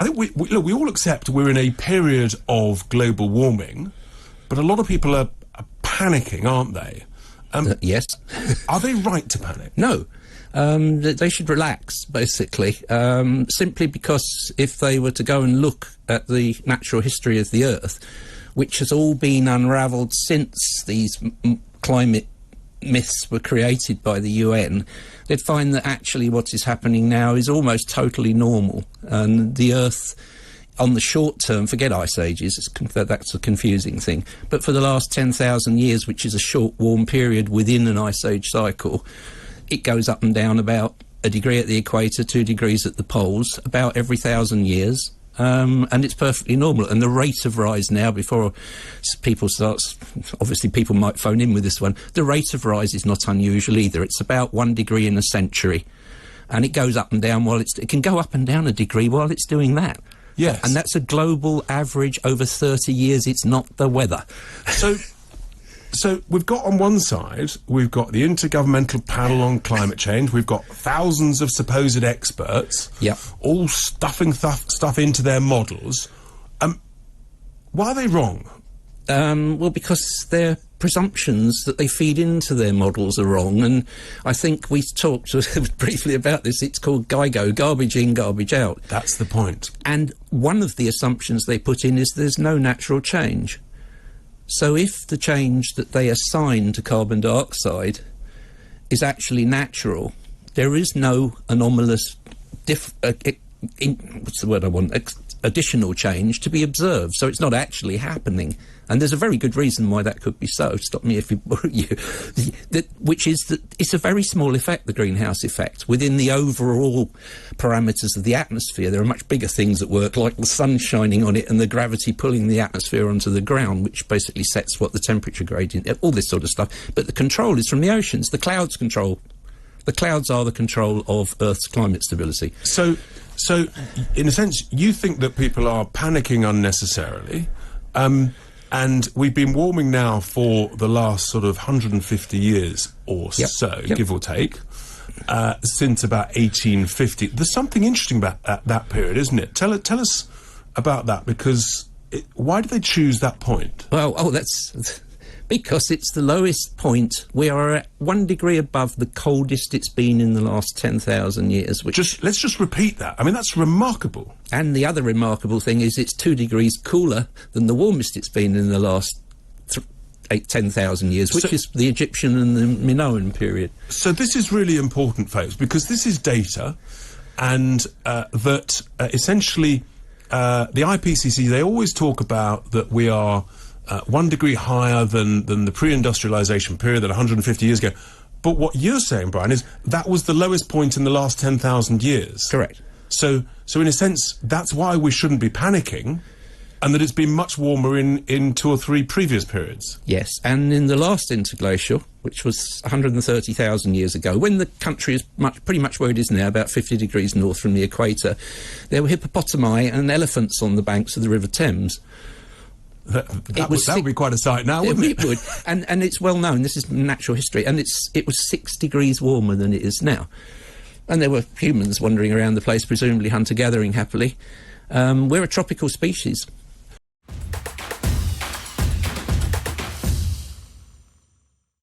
I think we all accept we're in a period of global warming, but a lot of people are panicking, aren't they? Yes. Are they right to panic? No. They should relax, basically, simply because if they were to go and look at the natural history of the Earth, which has all been unravelled since these climate myths were created by the UN, they'd find that actually what is happening now is almost totally normal. And the Earth, on the short term, forget ice ages, that's a confusing thing, but for the last 10,000 years, which is a short warm period within an ice age cycle, it goes up and down about a degree at the equator, 2 degrees at the poles, about every 1,000 years. And it's perfectly normal. And the rate of rise now, before people start, obviously people might phone in with this one, the rate of rise is not unusual either. It's about 1 degree in a century. And it goes up and down it can go up and down a degree while it's doing that. Yes. And that's a global average over 30 years. It's not the weather. So we've got on one side, we've got the Intergovernmental Panel on Climate Change. We've got thousands of supposed experts, all stuffing stuff into their models. Why are they wrong? Well, because their presumptions that they feed into their models are wrong. And I think we talked briefly about this. It's called GIGO, garbage in, garbage out. That's the point. And one of the assumptions they put in is there's no natural change. So if the change that they assign to carbon dioxide is actually natural, there is no anomalous, additional change to be observed. So it's not actually happening. And there's a very good reason why that could be so. Stop me if you which is that it's a very small effect, the greenhouse effect, within the overall parameters of the atmosphere. There are much bigger things at work, like the sun shining on it and the gravity pulling the atmosphere onto the ground, which basically sets what the temperature gradient, all this sort of stuff. But the control is from the oceans. The clouds control. The clouds are the control of Earth's climate stability. So in a sense, you think that people are panicking unnecessarily, and we've been warming now for the last sort of 150 years or so, give or take, since about 1850. There's something interesting about that period, isn't it? Tell us about that, because why did they choose that point? Well, that's because it's the lowest point. We are at 1 degree above the coldest it's been in the last 10,000 years. Let's just repeat that. I mean, that's remarkable. And the other remarkable thing is it's 2 degrees cooler than the warmest it's been in the last 10,000 years, which is the Egyptian and the Minoan period. So this is really important, folks, because this is data, and that essentially the IPCC, they always talk about that we are 1 degree higher than the pre-industrialization period, that 150 years ago. But what you're saying, Brian, is that was the lowest point in the last 10,000 years. Correct. So in a sense, that's why we shouldn't be panicking, and that it's been much warmer in 2 or 3 previous periods. Yes, and in the last interglacial, which was 130,000 years ago, when the country is pretty much where it is now, about 50 degrees north from the equator, there were hippopotami and elephants on the banks of the River Thames. That would be quite a sight now, wouldn't it? It would. And it's well known, this is natural history, and it was 6 degrees warmer than it is now. And there were humans wandering around the place, presumably hunter-gathering happily. We're a tropical species.